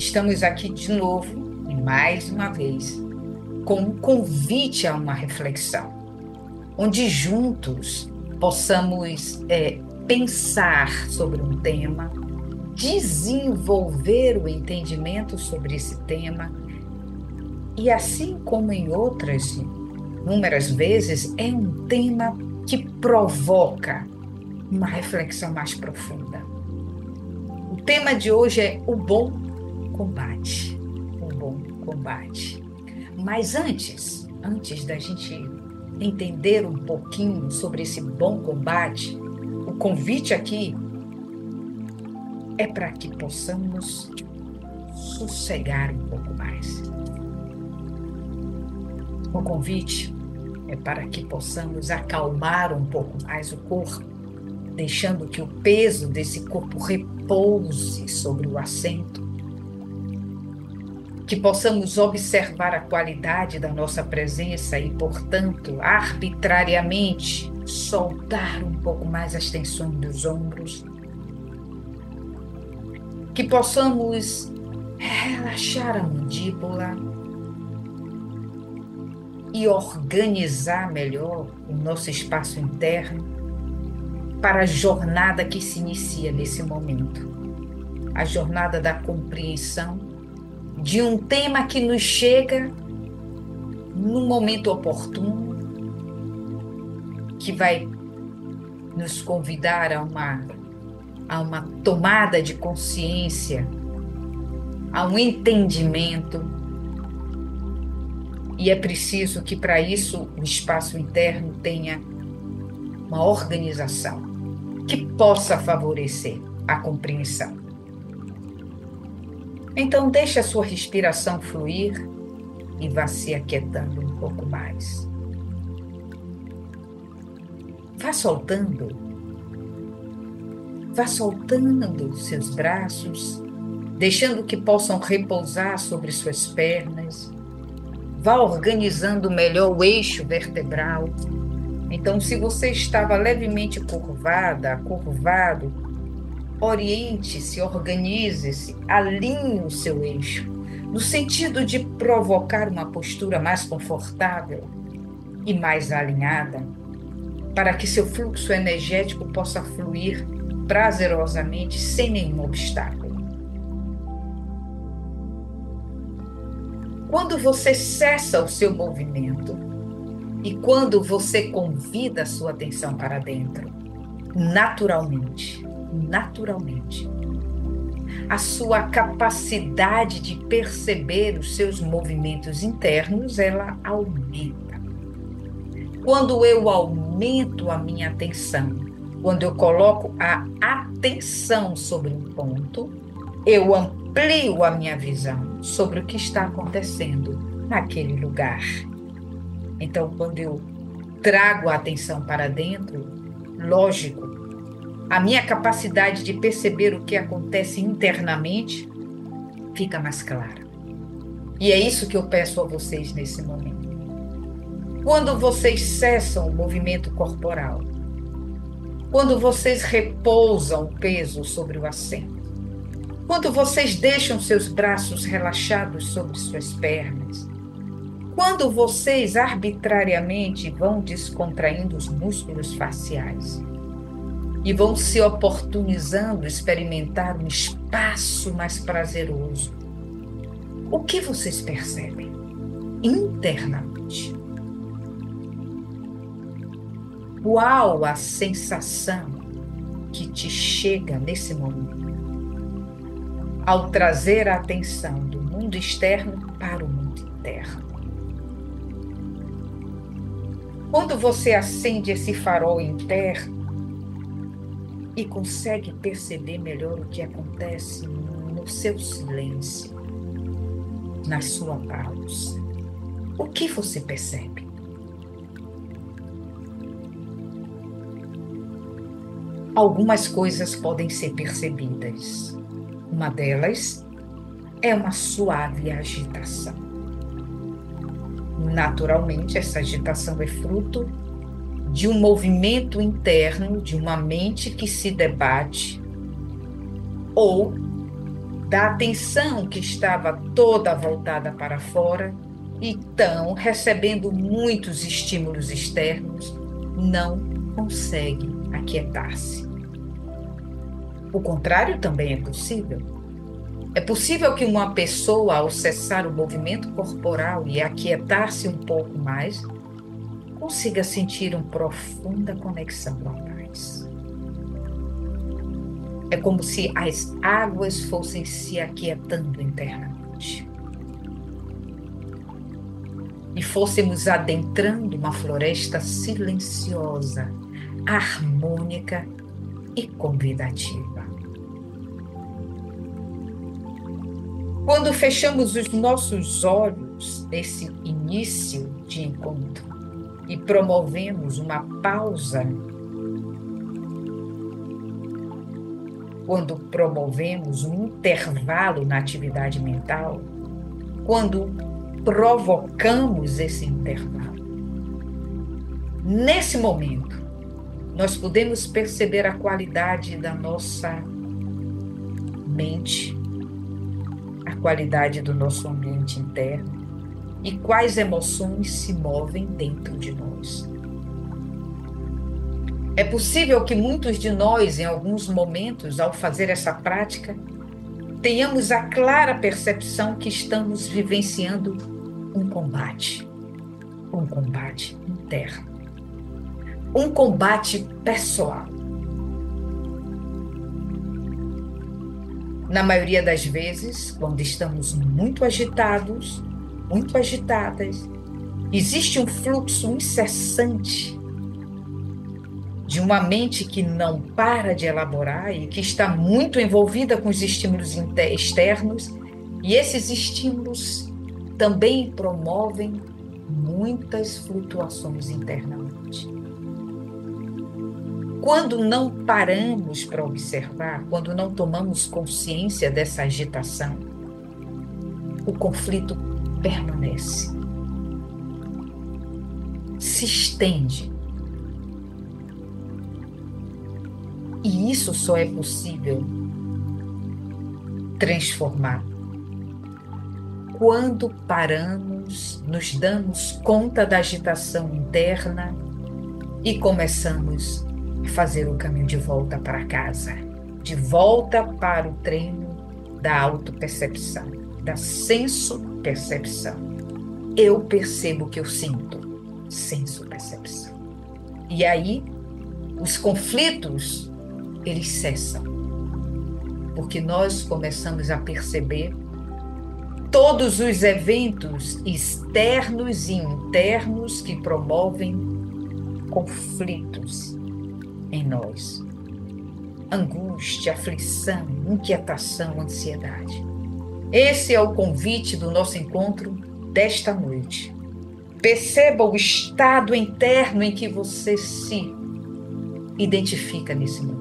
Estamos aqui de novo, e mais uma vez, com um convite a uma reflexão, onde juntos possamos pensar sobre um tema, desenvolver o entendimento sobre esse tema, e assim como em outras inúmeras vezes, é um tema que provoca uma reflexão mais profunda. O tema de hoje é o bom combate. O bom combate. Mas antes da gente entender um pouquinho sobre esse bom combate, o convite aqui é para que possamos sossegar um pouco mais. O convite é para que possamos acalmar um pouco mais o corpo, deixando que o peso desse corpo repouse sobre o assento, que possamos observar a qualidade da nossa presença e, portanto, arbitrariamente soltar um pouco mais as tensões dos ombros, que possamos relaxar a mandíbula e organizar melhor o nosso espaço interno para a jornada que se inicia nesse momento, a jornada da compreensão de um tema que nos chega no momento oportuno, que vai nos convidar a uma tomada de consciência, a um entendimento. E é preciso que, para isso, o espaço interno tenha uma organização que possa favorecer a compreensão. Então, deixe a sua respiração fluir e vá se aquietando um pouco mais. Vá soltando seus braços, deixando que possam repousar sobre suas pernas. Vá organizando melhor o eixo vertebral. Então, se você estava levemente curvado, oriente-se, organize-se, alinhe o seu eixo, no sentido de provocar uma postura mais confortável e mais alinhada, para que seu fluxo energético possa fluir prazerosamente, sem nenhum obstáculo. Quando você cessa o seu movimento e quando você convida a sua atenção para dentro, naturalmente, a sua capacidade de perceber os seus movimentos internos, ela aumenta. Quando eu aumento a minha atenção, quando eu coloco a atenção sobre um ponto, eu amplio a minha visão sobre o que está acontecendo naquele lugar. Então, quando eu trago a atenção para dentro, lógico, a minha capacidade de perceber o que acontece internamente fica mais clara. E é isso que eu peço a vocês nesse momento. Quando vocês cessam o movimento corporal, quando vocês repousam o peso sobre o assento, quando vocês deixam seus braços relaxados sobre suas pernas, quando vocês arbitrariamente vão descontraindo os músculos faciais e vão se oportunizando experimentar um espaço mais prazeroso, o que vocês percebem internamente? Qual a sensação que te chega nesse momento, ao trazer a atenção do mundo externo para o mundo interno? Quando você acende esse farol interno e consegue perceber melhor o que acontece no seu silêncio, na sua pausa, o que você percebe? Algumas coisas podem ser percebidas. Uma delas é uma suave agitação. Naturalmente, essa agitação é fruto de um movimento interno, de uma mente que se debate ou da atenção que estava toda voltada para fora, então, recebendo muitos estímulos externos, não consegue aquietar-se. O contrário também é possível. É possível que uma pessoa, ao cessar o movimento corporal e aquietar-se um pouco mais, consiga sentir uma profunda conexão com a paz. É como se as águas fossem se aquietando internamente. E fôssemos adentrando uma floresta silenciosa, harmônica e convidativa. Quando fechamos os nossos olhos nesse início de encontro e promovemos uma pausa, quando promovemos um intervalo na atividade mental, quando provocamos esse intervalo, nesse momento, nós podemos perceber a qualidade da nossa mente, a qualidade do nosso ambiente interno e quais emoções se movem dentro de nós. É possível que muitos de nós, em alguns momentos, ao fazer essa prática, tenhamos a clara percepção que estamos vivenciando um combate interno, um combate pessoal. Na maioria das vezes, quando estamos muito agitados, muito agitadas, existe um fluxo incessante de uma mente que não para de elaborar e que está muito envolvida com os estímulos externos, e esses estímulos também promovem muitas flutuações internamente. Quando não paramos para observar, quando não tomamos consciência dessa agitação, o conflito permanece, se estende. E isso só é possível transformar quando paramos, nos damos conta da agitação interna e começamos a fazer o caminho de volta para casa, de volta para o treino da autopercepção, da senso-percepção. Eu percebo o que eu sinto, senso-percepção. E aí, os conflitos, eles cessam, porque nós começamos a perceber todos os eventos externos e internos que promovem conflitos em nós. Angústia, aflição, inquietação, ansiedade. Esse é o convite do nosso encontro desta noite. Perceba o estado interno em que você se identifica nesse momento.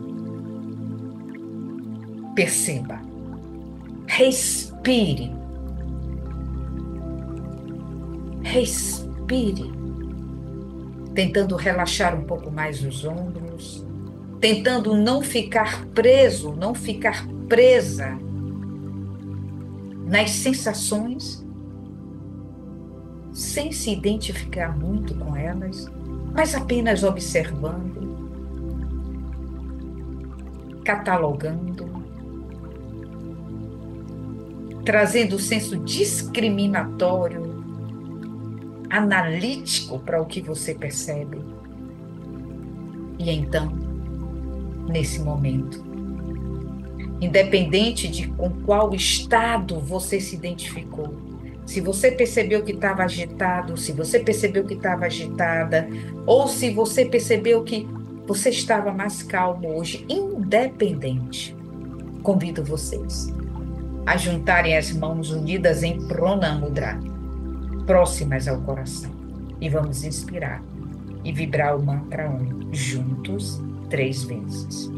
Perceba. Respire. Respire. Tentando relaxar um pouco mais os ombros, tentando não ficar preso, não ficar presa nas sensações, sem se identificar muito com elas, mas apenas observando, catalogando, trazendo o senso discriminatório, analítico para o que você percebe. E então, nesse momento, independente de com qual estado você se identificou, se você percebeu que estava agitado, se você percebeu que estava agitada, ou se você percebeu que você estava mais calmo hoje, independente, convido vocês a juntarem as mãos unidas em Prana Mudra, próximas ao coração, e vamos inspirar e vibrar o mantra Om juntos 3 vezes.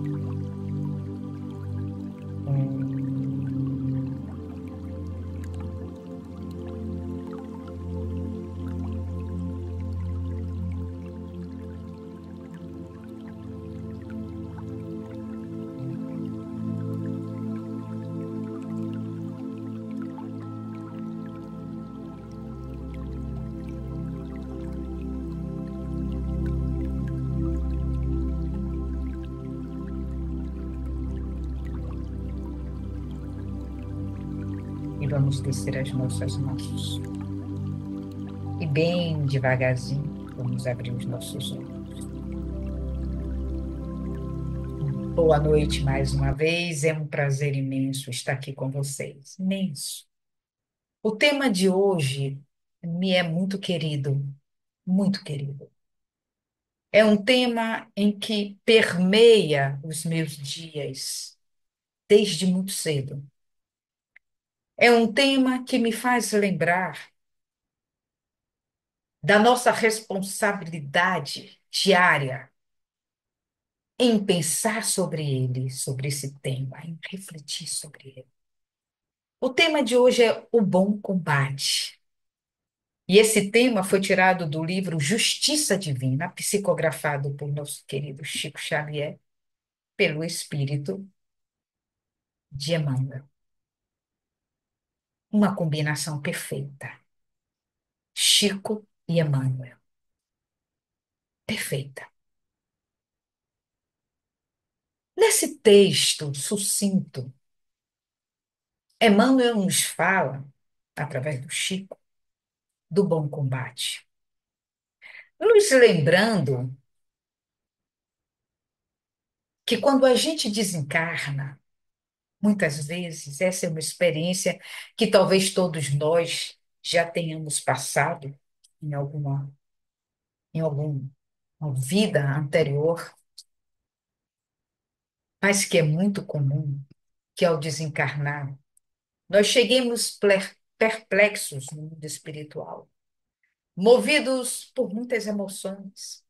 vamos descer as nossas mãos. E bem devagarzinho, vamos abrir os nossos olhos. Boa noite mais uma vez, é um prazer imenso estar aqui com vocês. Imenso. O tema de hoje me é muito querido, muito querido. É um tema em que permeia os meus dias desde muito cedo. É um tema que me faz lembrar da nossa responsabilidade diária em pensar sobre ele, sobre esse tema, em refletir sobre ele. O tema de hoje é o bom combate. E esse tema foi tirado do livro Justiça Divina, psicografado por nosso querido Chico Xavier, pelo Espírito de Emmanuel. Uma combinação perfeita. Chico e Emmanuel. Perfeita. Nesse texto sucinto, Emmanuel nos fala, através do Chico, do bom combate. Nos lembrando que quando a gente desencarna, muitas vezes, essa é uma experiência que talvez todos nós já tenhamos passado em alguma vida anterior, mas que é muito comum, que ao desencarnar, nós cheguemos perplexos no mundo espiritual, movidos por muitas emoções.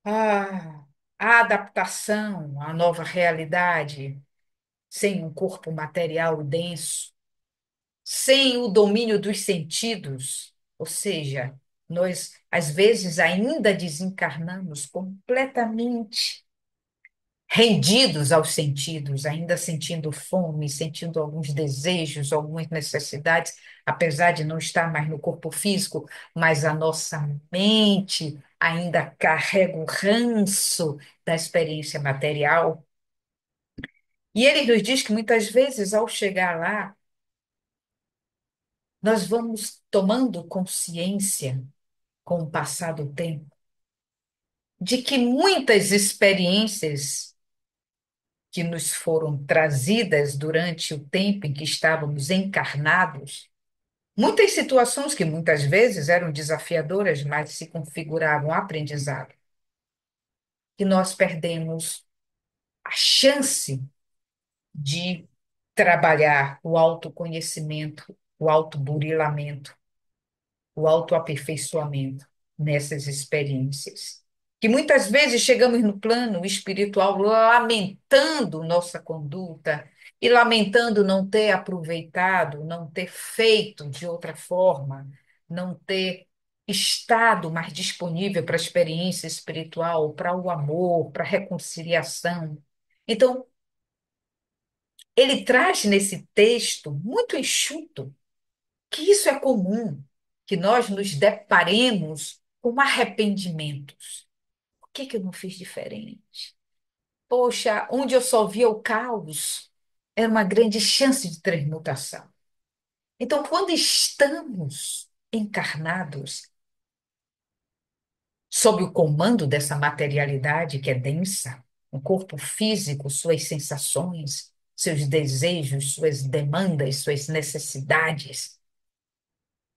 Ah, a adaptação à nova realidade, sem um corpo material denso, sem o domínio dos sentidos, ou seja, nós às vezes ainda desencarnamos completamente rendidos aos sentidos, ainda sentindo fome, sentindo alguns desejos, algumas necessidades, apesar de não estar mais no corpo físico, mas a nossa mente ainda carrega o ranço da experiência material. E ele nos diz que muitas vezes, ao chegar lá, nós vamos tomando consciência, com o passar do tempo, de que muitas experiências que nos foram trazidas durante o tempo em que estávamos encarnados, muitas situações que muitas vezes eram desafiadoras, mas se configuravam aprendizado, que nós perdemos a chance de trabalhar o autoconhecimento, o autoburilamento, o autoaperfeiçoamento nessas experiências. Que muitas vezes chegamos no plano espiritual lamentando nossa conduta e lamentando não ter aproveitado, não ter feito de outra forma, não ter estado mais disponível para a experiência espiritual, para o amor, para a reconciliação. Então, ele traz nesse texto muito enxuto que isso é comum, que nós nos deparemos com arrependimentos. Por que que eu não fiz diferente? Poxa, onde eu só via o caos, era uma grande chance de transmutação. Então, quando estamos encarnados, sob o comando dessa materialidade que é densa, o corpo físico, suas sensações, seus desejos, suas demandas, suas necessidades,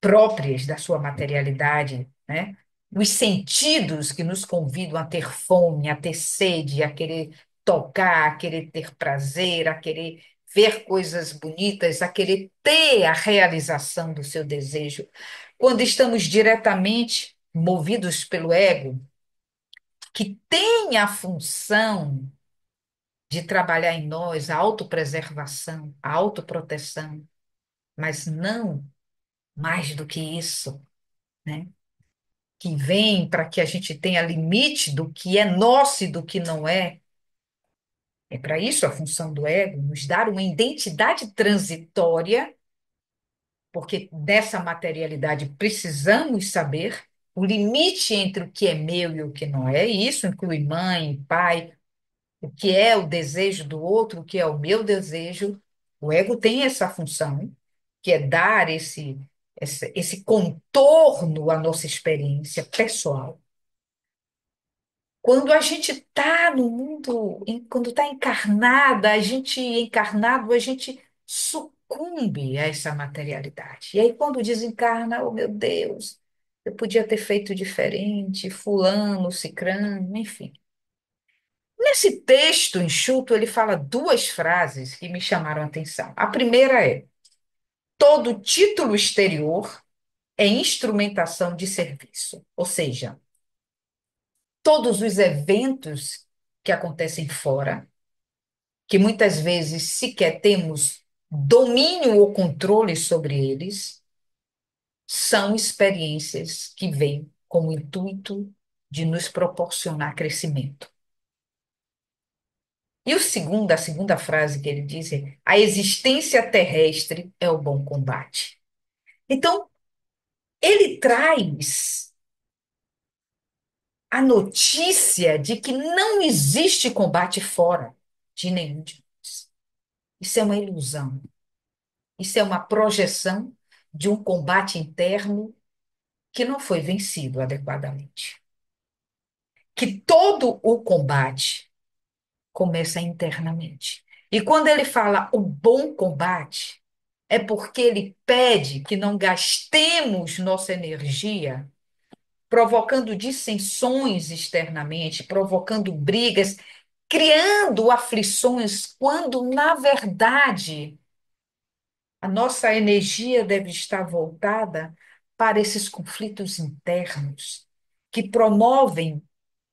próprias da sua materialidade, né? Os sentidos que nos convidam a ter fome, a ter sede, a querer tocar, a querer ter prazer, a querer ver coisas bonitas, a querer ter a realização do seu desejo. Quando estamos diretamente movidos pelo ego, que tem a função de trabalhar em nós a autopreservação, a autoproteção, mas não mais do que isso, né? Que vem para que a gente tenha limite do que é nosso e do que não é. É para isso a função do ego, nos dar uma identidade transitória, porque dessa materialidade precisamos saber o limite entre o que é meu e o que não é, e isso inclui mãe, pai, o que é o desejo do outro, o que é o meu desejo, O ego tem essa função, que é dar esse contorno à nossa experiência pessoal. Quando a gente está no mundo, quando está encarnada, a gente sucumbe a essa materialidade. E aí, quando desencarna, oh meu Deus, eu podia ter feito diferente, fulano, cicrano, enfim. Nesse texto enxuto, ele fala duas frases que me chamaram a atenção. A primeira é: todo título exterior é instrumentação de serviço. Ou seja, todos os eventos que acontecem fora, que muitas vezes sequer temos domínio ou controle sobre eles, são experiências que vêm com o intuito de nos proporcionar crescimento. E a segunda frase que ele diz é: a existência terrestre é o bom combate. Então, ele traz a notícia de que não existe combate fora de nenhum de nós. Isso é uma ilusão. Isso é uma projeção de um combate interno que não foi vencido adequadamente. Que todo o combate começa internamente. E quando ele fala o bom combate, é porque ele pede que não gastemos nossa energia provocando dissensões externamente, provocando brigas, criando aflições, quando, na verdade, a nossa energia deve estar voltada para esses conflitos internos que promovem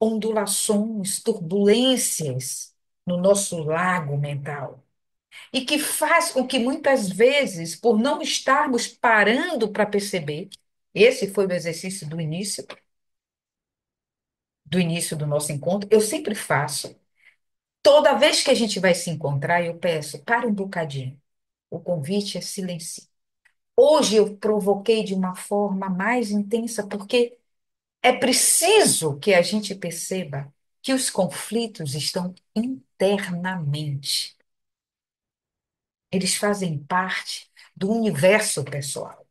ondulações, turbulências no nosso lago mental e que faz com que muitas vezes, por não estarmos parando para perceber, esse foi o exercício do início do nosso encontro, eu sempre faço. Toda vez que a gente vai se encontrar, eu peço, para um bocadinho. O convite é silencioso. Hoje eu provoquei de uma forma mais intensa, porque é preciso que a gente perceba que os conflitos estão internamente. Eles fazem parte do universo pessoal.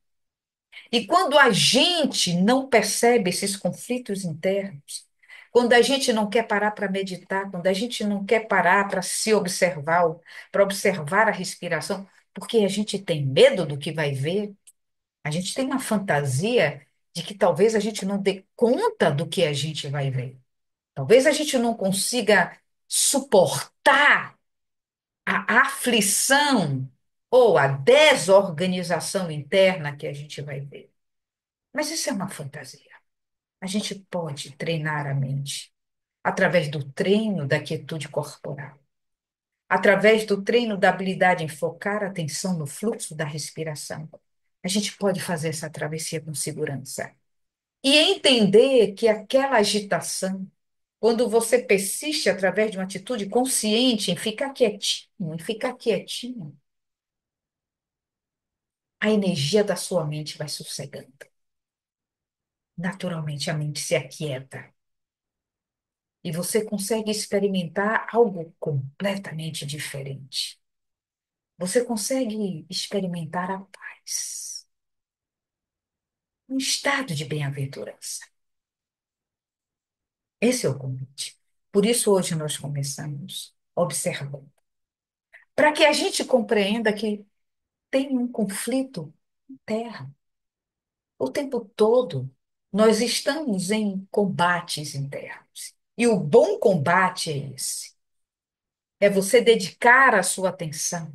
E quando a gente não percebe esses conflitos internos, quando a gente não quer parar para meditar, quando a gente não quer parar para se observar, para observar a respiração, porque a gente tem medo do que vai ver, a gente tem uma fantasia de que talvez a gente não dê conta do que a gente vai ver. Talvez a gente não consiga suportar a aflição ou a desorganização interna que a gente vai ver. Mas isso é uma fantasia. A gente pode treinar a mente através do treino da quietude corporal, através do treino da habilidade em focar a atenção no fluxo da respiração. A gente pode fazer essa travessia com segurança. E entender que aquela agitação, quando você persiste através de uma atitude consciente em ficar quietinho, a energia da sua mente vai sossegando. Naturalmente, a mente se aquieta. E você consegue experimentar algo completamente diferente. Você consegue experimentar a paz, um estado de bem-aventurança. Esse é o convite. Por isso, hoje nós começamos observando, para que a gente compreenda que tem um conflito interno. O tempo todo, nós estamos em combates internos. E o bom combate é esse. É você dedicar a sua atenção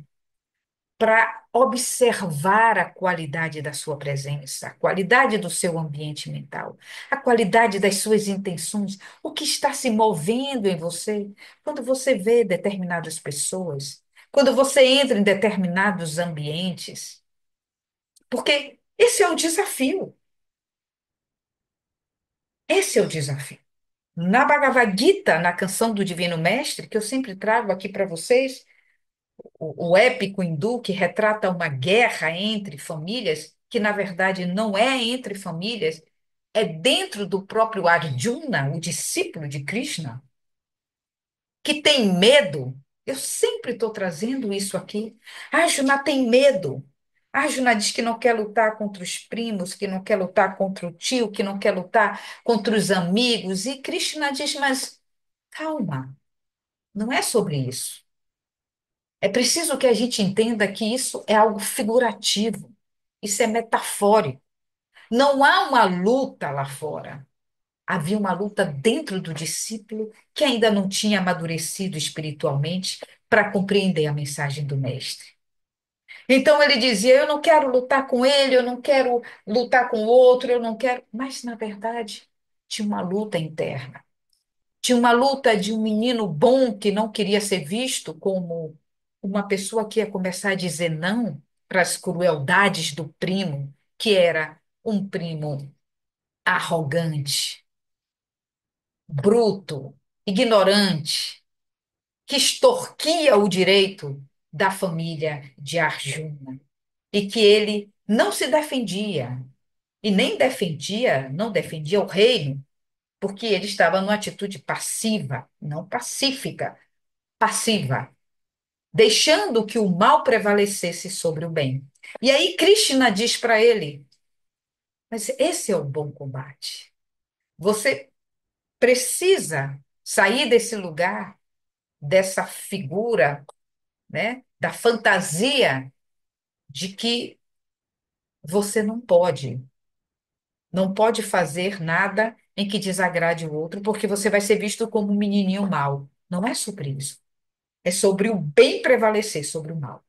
para observar a qualidade da sua presença, a qualidade do seu ambiente mental, a qualidade das suas intenções, o que está se movendo em você quando você vê determinadas pessoas, quando você entra em determinados ambientes. Porque esse é o desafio. Esse é o desafio. Na Bhagavad Gita, na canção do Divino Mestre, que eu sempre trago aqui para vocês, o épico hindu que retrata uma guerra entre famílias, que na verdade não é entre famílias, é dentro do próprio Arjuna, o discípulo de Krishna, que tem medo Eu sempre estou trazendo isso aqui. A Juna tem medo. A Juna diz que não quer lutar contra os primos, que não quer lutar contra o tio, que não quer lutar contra os amigos. E Krishna diz, mas calma, não é sobre isso. É preciso que a gente entenda que isso é algo figurativo. Isso é metafórico. Não há uma luta lá fora. Havia uma luta dentro do discípulo que ainda não tinha amadurecido espiritualmente para compreender a mensagem do mestre. Então ele dizia: Eu não quero lutar com ele, eu não quero lutar com o outro, eu não quero. Mas, na verdade, tinha uma luta interna. Tinha uma luta de um menino bom que não queria ser visto como uma pessoa que ia começar a dizer não para as crueldades do primo, que era um primo arrogante, bruto, ignorante, que extorquia o direito da família de Arjuna e que ele não se defendia e nem defendia, não defendia o reino, porque ele estava numa atitude passiva, não pacífica, passiva, deixando que o mal prevalecesse sobre o bem. E aí Krishna diz para ele: Mas esse é o bom combate. Você precisa sair desse lugar, dessa figura, né, da fantasia de que você não pode fazer nada em que desagrade o outro, porque você vai ser visto como um menininho mau. Não é sobre isso. É sobre o bem prevalecer sobre o mal.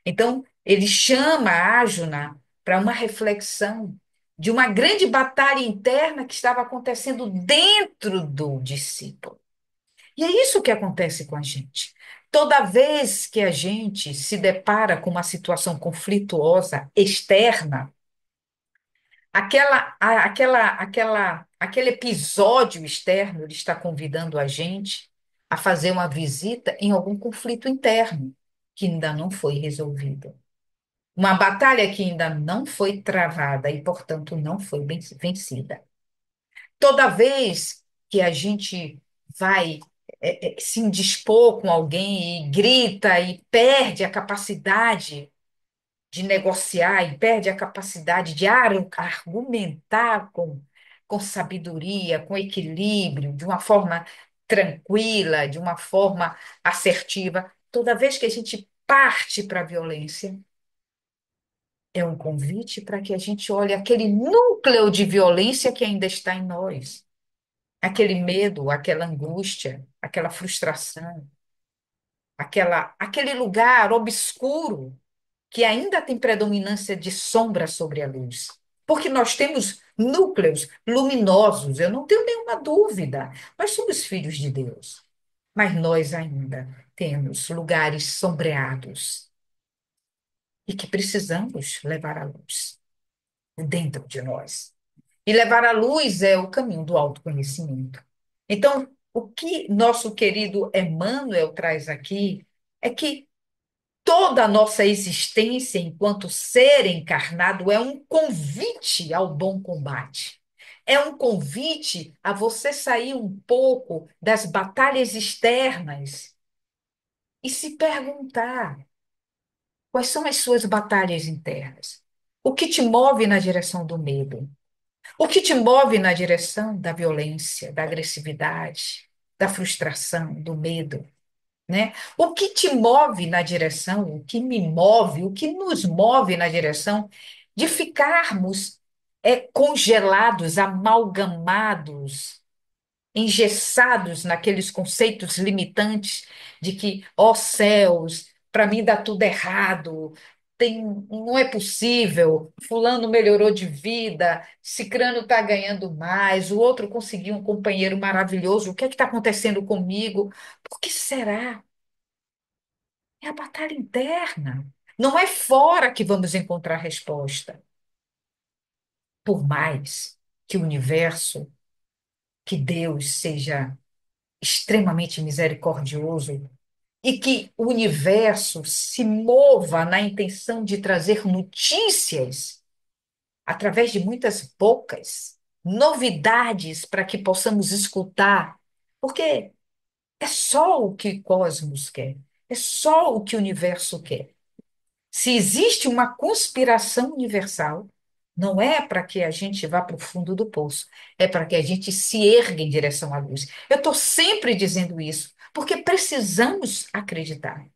Então, ele chama a Ájuna para uma reflexão de uma grande batalha interna que estava acontecendo dentro do discípulo. E é isso que acontece com a gente. Toda vez que a gente se depara com uma situação conflituosa externa, aquele episódio externo, ele está convidando a gente a fazer uma visita em algum conflito interno que ainda não foi resolvido. Uma batalha que ainda não foi travada e, portanto, não foi vencida. Toda vez que a gente vai se indispor com alguém e grita e perde a capacidade de negociar e perde a capacidade de argumentar com sabedoria, com equilíbrio, de uma forma tranquila, de uma forma assertiva. Toda vez que a gente parte para a violência, é um convite para que a gente olhe aquele núcleo de violência que ainda está em nós, aquele medo, aquela angústia, aquela frustração, aquele lugar obscuro que ainda tem predominância de sombra sobre a luz. Porque nós temos núcleos luminosos, eu não tenho nenhuma dúvida. Nós somos filhos de Deus, mas nós ainda temos lugares sombreados e que precisamos levar à luz dentro de nós. E levar à luz é o caminho do autoconhecimento. Então, o que nosso querido Emmanuel traz aqui é que toda a nossa existência enquanto ser encarnado é um convite ao bom combate. É um convite a você sair um pouco das batalhas externas e se perguntar quais são as suas batalhas internas. O que te move na direção do medo? O que te move na direção da violência, da agressividade, da frustração, do medo? Né? O que te move na direção, o que me move, o que nos move na direção de ficarmos congelados, amalgamados, engessados naqueles conceitos limitantes de que, ó céus, para mim dá tudo errado, não é possível, fulano melhorou de vida, cicrano está ganhando mais, o outro conseguiu um companheiro maravilhoso, o que é que está acontecendo comigo? Por que será? É a batalha interna. Não é fora que vamos encontrar resposta. Por mais que o universo, que Deus seja extremamente misericordioso e que o universo se mova na intenção de trazer notícias através de muitas bocas, novidades para que possamos escutar. Porque É só o que o cosmos quer. É só o que o universo quer. Se existe uma conspiração universal, não é para que a gente vá para o fundo do poço, é para que a gente se ergue em direção à luz. Eu estou sempre dizendo isso, porque precisamos acreditar.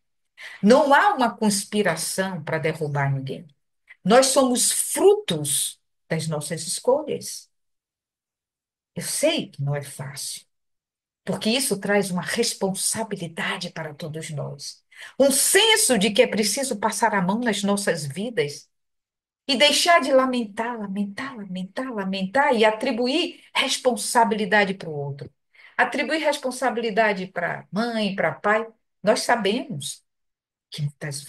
Não há uma conspiração para derrubar ninguém. Nós somos frutos das nossas escolhas. Eu sei que não é fácil, porque isso traz uma responsabilidade para todos nós. Um senso de que é preciso passar a mão nas nossas vidas e deixar de lamentar, lamentar, lamentar, lamentar e atribuir responsabilidade para o outro. Atribuir responsabilidade para mãe, para pai. Nós sabemos que muitas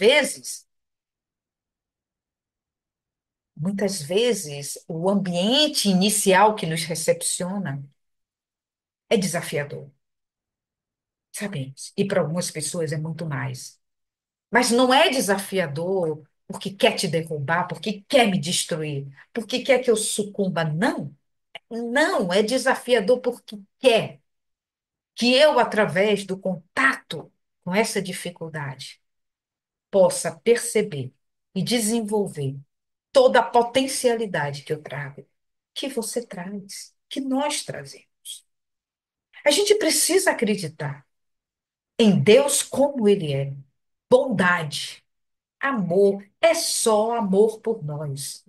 vezes, o ambiente inicial que nos recepciona é desafiador, sabemos. E para algumas pessoas é muito mais. Mas não é desafiador porque quer te derrubar, porque quer me destruir, porque quer que eu sucumba. Não, não, é desafiador porque quer que eu, através do contato com essa dificuldade, possa perceber e desenvolver toda a potencialidade que eu trago, que você traz, que nós trazemos. A gente precisa acreditar em Deus como Ele é. Bondade, amor, é só amor por nós.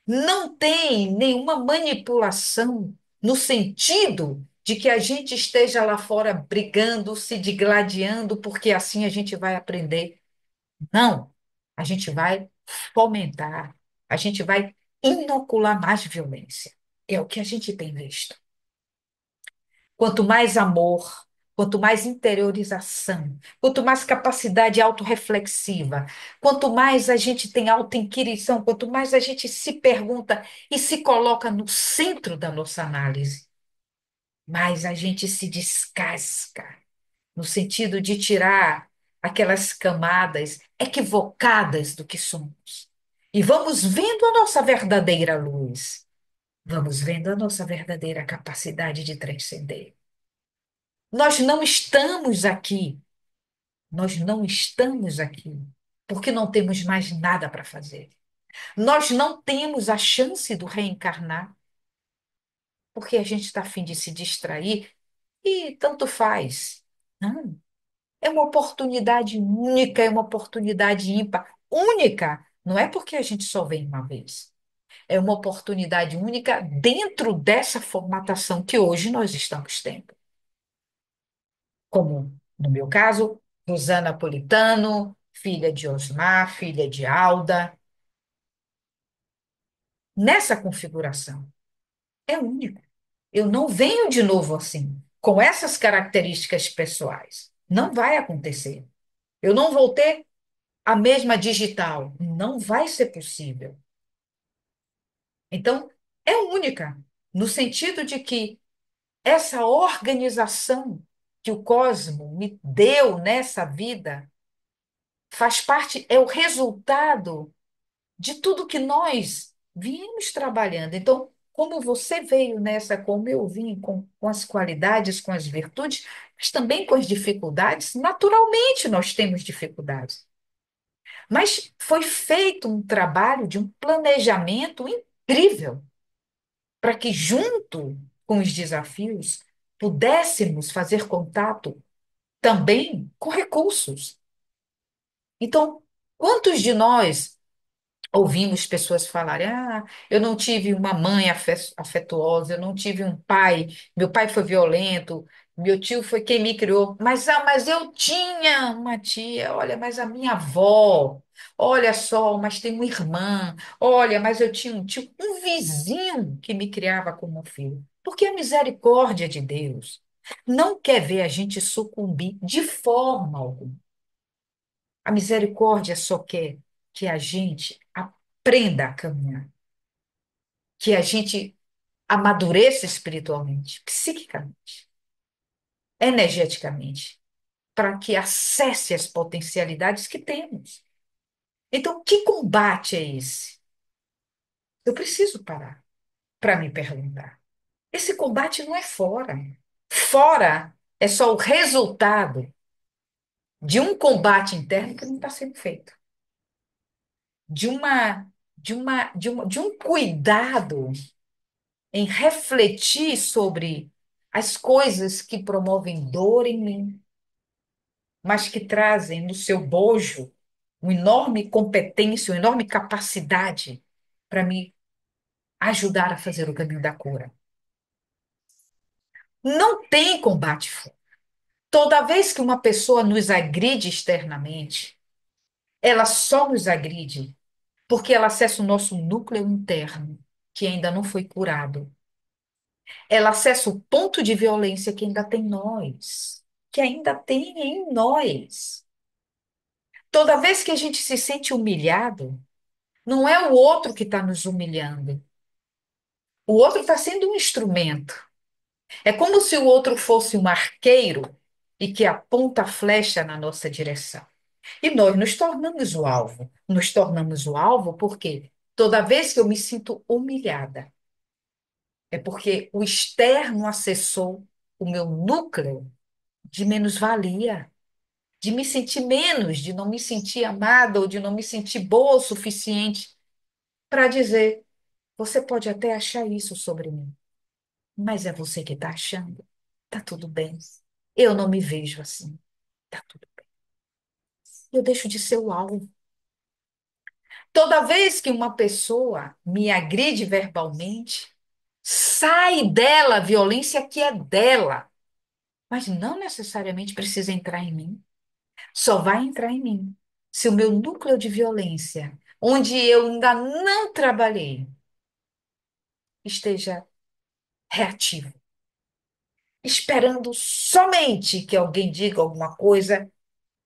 Não tem nenhuma manipulação no sentido de que a gente esteja lá fora brigando, se digladiando, porque assim a gente vai aprender. Não, a gente vai fomentar, a gente vai inocular mais violência. É o que a gente tem visto. Quanto mais amor, quanto mais interiorização, quanto mais capacidade autorreflexiva, quanto mais a gente tem autoinquirição, quanto mais a gente se pergunta e se coloca no centro da nossa análise, mais a gente se descasca, no sentido de tirar aquelas camadas equivocadas do que somos. E vamos vendo a nossa verdadeira luz, vamos vendo a nossa verdadeira capacidade de transcender. Nós não estamos aqui, nós não estamos aqui porque não temos mais nada para fazer. Nós não temos a chance do reencarnar porque a gente está a fim de se distrair e tanto faz. Não, é uma oportunidade única, é uma oportunidade ímpar. Única, não é porque a gente só vem uma vez. É uma oportunidade única dentro dessa formatação que hoje nós estamos tendo. Como, no meu caso, Rosana Politano, filha de Osmar, filha de Alda. Nessa configuração, é único. Eu não venho de novo assim, com essas características pessoais. Não vai acontecer. Eu não vou ter a mesma digital. Não vai ser possível. Então, é única, no sentido de que essa organização que o cosmo me deu nessa vida faz parte, é o resultado de tudo que nós viemos trabalhando. Então, como você veio nessa, como eu vim, com as qualidades, com as virtudes, mas também com as dificuldades, naturalmente nós temos dificuldades. Mas foi feito um trabalho de um planejamento incrível para que, junto com os desafios, pudéssemos fazer contato também com recursos. Então, quantos de nós ouvimos pessoas falarem: ah, eu não tive uma mãe afetuosa, eu não tive um pai, meu pai foi violento, meu tio foi quem me criou, mas eu tinha uma tia, olha, mas a minha avó, olha só, mas tem uma irmã, olha, mas eu tinha um tio, um vizinho que me criava como um filho. Porque a misericórdia de Deus não quer ver a gente sucumbir de forma alguma. A misericórdia só quer que a gente aprenda a caminhar, que a gente amadureça espiritualmente, psiquicamente, energeticamente, para que acesse as potencialidades que temos. Então, que combate é esse? Eu preciso parar para me perguntar. Esse combate não é fora. Fora é só o resultado de um combate interno que não está sendo feito, de uma, de um cuidado em refletir sobre as coisas que promovem dor em mim, mas que trazem no seu bojo uma enorme competência, uma enorme capacidade para me ajudar a fazer o caminho da cura. Não tem combate fora. Toda vez que uma pessoa nos agride externamente, ela só nos agride porque ela acessa o nosso núcleo interno, que ainda não foi curado. Ela acessa o ponto de violência que ainda tem em nós, que ainda tem em nós. Toda vez que a gente se sente humilhado, não é o outro que está nos humilhando. O outro está sendo um instrumento. É como se o outro fosse um arqueiro e que aponta a flecha na nossa direção. E nós nos tornamos o alvo. Nos tornamos o alvo porque toda vez que eu me sinto humilhada, é porque o externo acessou o meu núcleo de menos-valia, de me sentir menos, de não me sentir amada ou de não me sentir boa o suficiente para dizer: você pode até achar isso sobre mim, mas é você que está achando. Tá tudo bem. Eu não me vejo assim. Tá tudo bem. Eu deixo de ser o alvo. Toda vez que uma pessoa me agride verbalmente, sai dela a violência que é dela, mas não necessariamente precisa entrar em mim. Só vai entrar em mim se o meu núcleo de violência, onde eu ainda não trabalhei, esteja reativo, esperando somente que alguém diga alguma coisa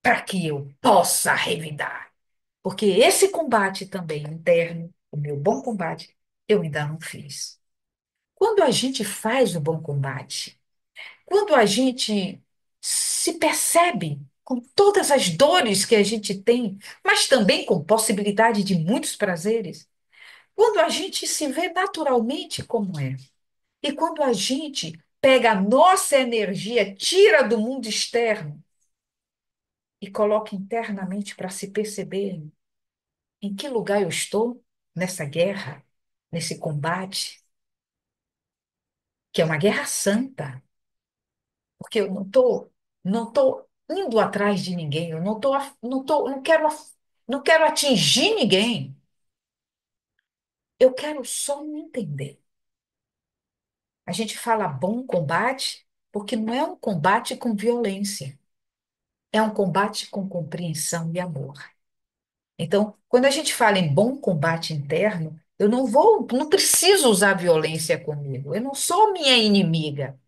para que eu possa revidar. Porque esse combate também interno, o meu bom combate, eu ainda não fiz. Quando a gente faz o bom combate, quando a gente se percebe com todas as dores que a gente tem, mas também com possibilidade de muitos prazeres, quando a gente se vê naturalmente como é, e quando a gente pega a nossa energia, tira do mundo externo e coloca internamente para se perceber em que lugar eu estou nessa guerra, nesse combate, que é uma guerra santa, porque eu não tô indo atrás de ninguém, eu não quero atingir ninguém. Eu quero só me entender. A gente fala bom combate porque não é um combate com violência, é um combate com compreensão e amor. Então, quando a gente fala em bom combate interno, eu não preciso usar violência comigo. Eu não sou minha inimiga.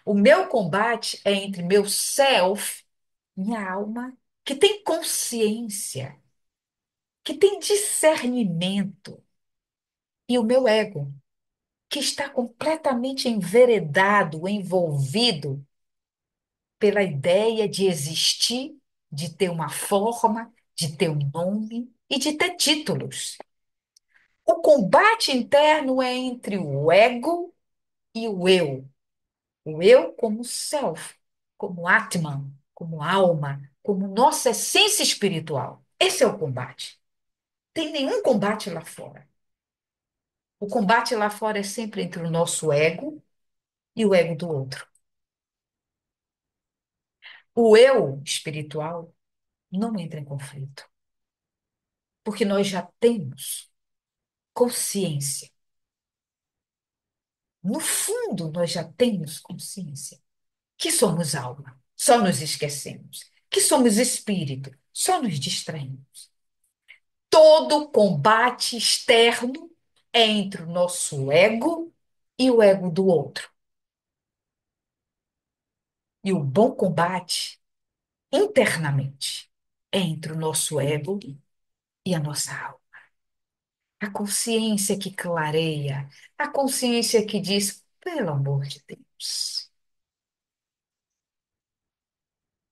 O meu combate é entre meu self, minha alma, que tem consciência, que tem discernimento, e o meu ego, que está completamente enveredado, envolvido pela ideia de existir, de ter uma forma, de ter um nome e de ter títulos. O combate interno é entre o ego e o eu. O eu como self, como Atman, como alma, como nossa essência espiritual. Esse é o combate. Tem nenhum combate lá fora. O combate lá fora é sempre entre o nosso ego e o ego do outro. O eu espiritual não entra em conflito, porque nós já temos consciência. No fundo, nós já temos consciência que somos alma, só nos esquecemos. Que somos espírito, só nos distraímos. Todo combate externo é entre o nosso ego e o ego do outro. E o bom combate, internamente, é entre o nosso ego e a nossa alma. A consciência que clareia, a consciência que diz, pelo amor de Deus,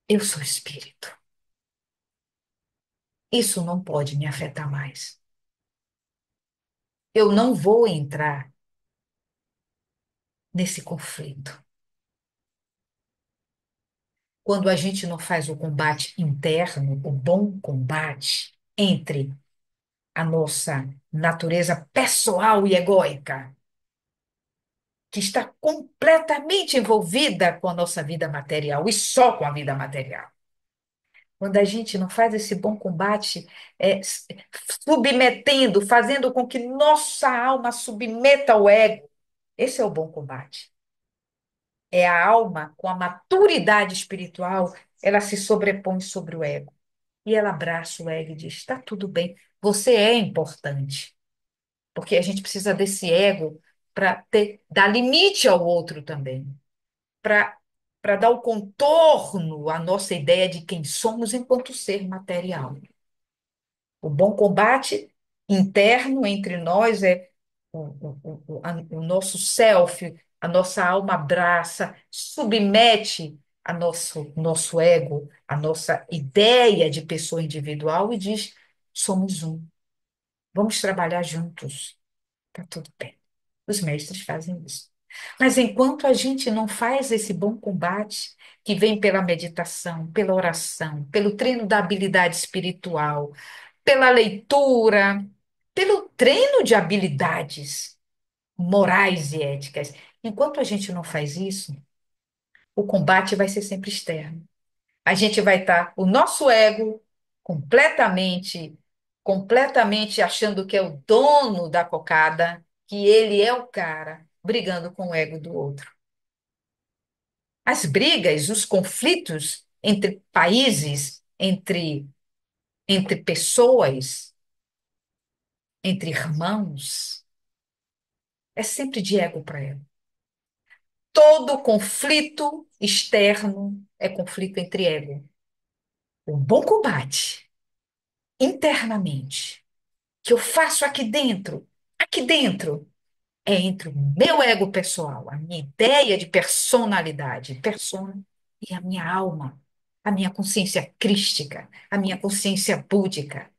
eu sou espírito. Isso não pode me afetar mais. Eu não vou entrar nesse conflito. Quando a gente não faz o combate interno, o bom combate entre a nossa natureza pessoal e egóica, que está completamente envolvida com a nossa vida material e só com a vida material. Quando a gente não faz esse bom combate, submetendo, fazendo com que nossa alma submeta ao ego, esse é o bom combate. É a alma com a maturidade espiritual, ela se sobrepõe sobre o ego. E ela abraça o ego e diz: está tudo bem, você é importante. Porque a gente precisa desse ego para dar limite ao outro também, para dar o contorno à nossa ideia de quem somos enquanto ser material. O bom combate interno entre nós é o nosso self, a nossa alma abraça, submete a nosso ego, a nossa ideia de pessoa individual e diz: somos um, vamos trabalhar juntos, está tudo bem. Os mestres fazem isso. Mas enquanto a gente não faz esse bom combate, que vem pela meditação, pela oração, pelo treino da habilidade espiritual, pela leitura, pelo treino de habilidades morais e éticas. Enquanto a gente não faz isso, o combate vai ser sempre externo. A gente vai estar, o nosso ego, completamente achando que é o dono da cocada, que ele é o cara, brigando com o ego do outro. As brigas, os conflitos entre países, entre pessoas, entre irmãos, é sempre de ego para ego. Todo conflito externo é conflito entre ego. O bom combate, internamente, que eu faço aqui dentro, é entre o meu ego pessoal, a minha ideia de personalidade, persona, e a minha alma, a minha consciência crística, a minha consciência búdica.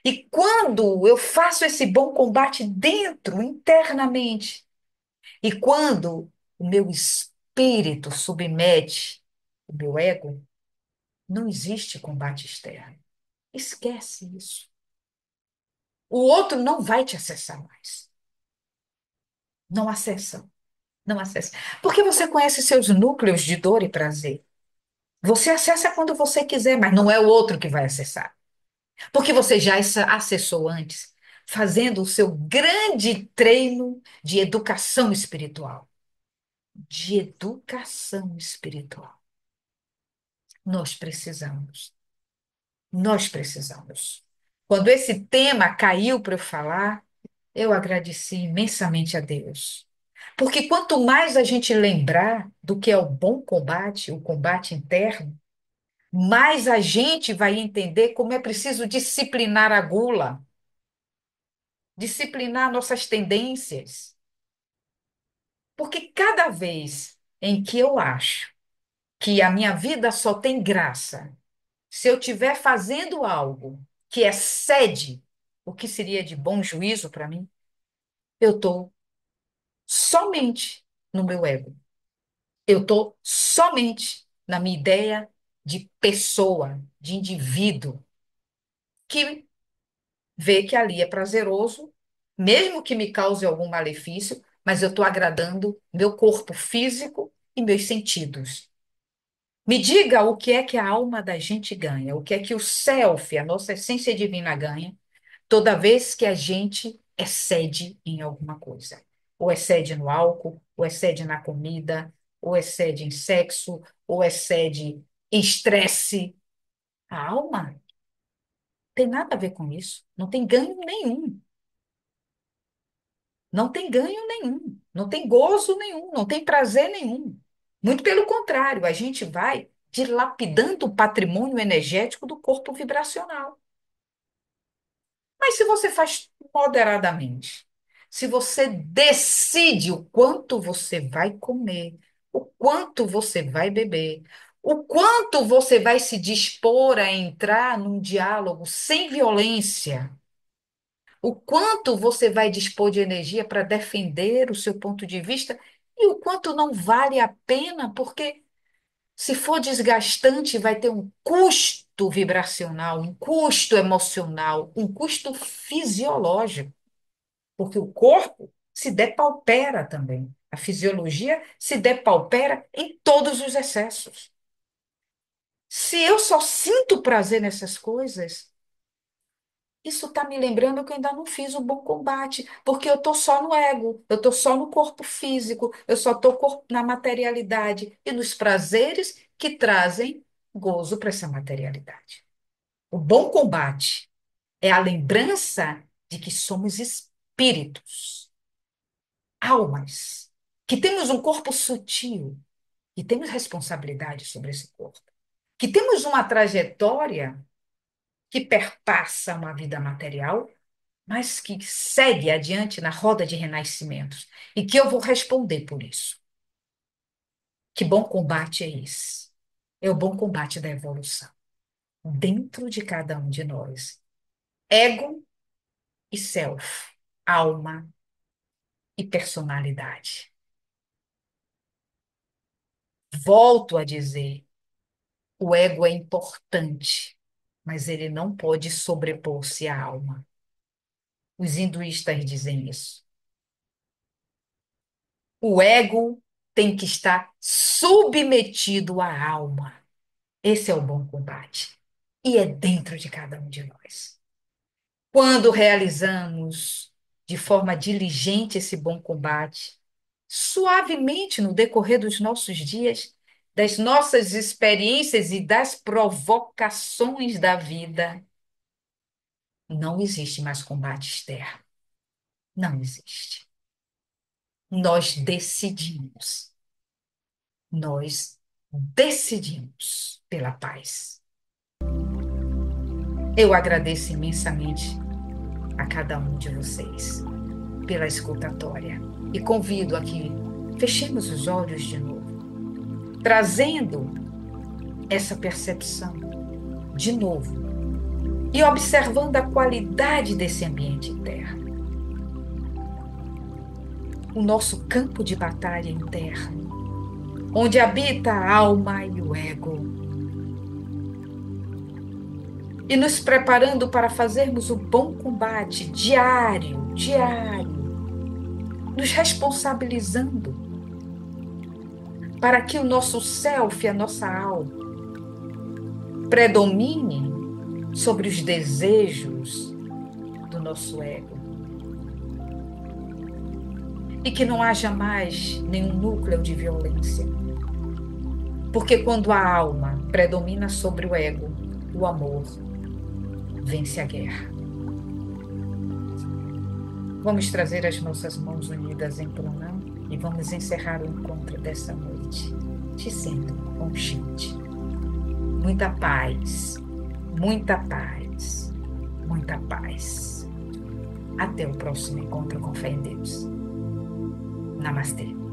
E quando eu faço esse bom combate dentro, internamente, e quando o meu espírito submete o meu ego, não existe combate externo. Esquece isso. O outro não vai te acessar mais. Não acessa, não acessa. Porque você conhece seus núcleos de dor e prazer. Você acessa quando você quiser, mas não é o outro que vai acessar. Porque você já acessou antes, fazendo o seu grande treino de educação espiritual. De educação espiritual. Nós precisamos. Nós precisamos. Quando esse tema caiu para eu falar, eu agradeci imensamente a Deus. Porque quanto mais a gente lembrar do que é o bom combate, o combate interno, mais a gente vai entender como é preciso disciplinar a gula, disciplinar nossas tendências. Porque cada vez em que eu acho que a minha vida só tem graça se eu estiver fazendo algo que excede o que seria de bom juízo para mim, eu estou somente no meu ego. Eu estou somente na minha ideia de pessoa, de indivíduo, que vê que ali é prazeroso, mesmo que me cause algum malefício, mas eu estou agradando meu corpo físico e meus sentidos. Me diga o que é que a alma da gente ganha, o que é que o self, a nossa essência divina ganha, toda vez que a gente excede em alguma coisa. Ou excede no álcool, ou excede na comida, ou excede em sexo, ou excede em estresse. A alma tem nada a ver com isso. Não tem ganho nenhum. Não tem ganho nenhum. Não tem gozo nenhum. Não tem prazer nenhum. Muito pelo contrário, a gente vai dilapidando o patrimônio energético do corpo vibracional. Mas se você faz moderadamente, se você decide o quanto você vai comer, o quanto você vai beber, o quanto você vai se dispor a entrar num diálogo sem violência, o quanto você vai dispor de energia para defender o seu ponto de vista e o quanto não vale a pena, porque Se for desgastante, vai ter um custo vibracional, um custo emocional, um custo fisiológico, porque o corpo se depaupera também. A fisiologia se depaupera em todos os excessos. Se eu só sinto prazer nessas coisas, isso está me lembrando que eu ainda não fiz o bom combate, porque eu estou só no ego, eu estou só no corpo físico, eu só estou na materialidade e nos prazeres que trazem gozo para essa materialidade. O bom combate é a lembrança de que somos espíritos, almas, que temos um corpo sutil e temos responsabilidade sobre esse corpo, que temos uma trajetória que perpassa uma vida material, mas que segue adiante na roda de renascimentos e que eu vou responder por isso. Que bom combate é esse? É o bom combate da evolução dentro de cada um de nós. Ego e self, alma e personalidade. Volto a dizer, o ego é importante, mas ele não pode sobrepor-se à alma. Os hinduístas dizem isso. O ego tem que estar submetido à alma. Esse é o bom combate. E é dentro de cada um de nós. Quando realizamos de forma diligente esse bom combate, suavemente no decorrer dos nossos dias, das nossas experiências e das provocações da vida, não existe mais combate externo. Não existe. Nós decidimos. Nós decidimos pela paz. Eu agradeço imensamente a cada um de vocês pela escutatória e convido a que fechemos os olhos de novo, trazendo essa percepção de novo e observando a qualidade desse ambiente interno, o nosso campo de batalha interno, onde habita a alma e o ego, e nos preparando para fazermos o bom combate diário, diário, nos responsabilizando para que o nosso self, a nossa alma, predomine sobre os desejos do nosso ego. E que não haja mais nenhum núcleo de violência. Porque quando a alma predomina sobre o ego, o amor vence a guerra. Vamos trazer as nossas mãos unidas em pranam e vamos encerrar o encontro dessa noite, dizendo consciente. Muita paz, muita paz, muita paz. Até o próximo encontro com fé em Deus. Namastê.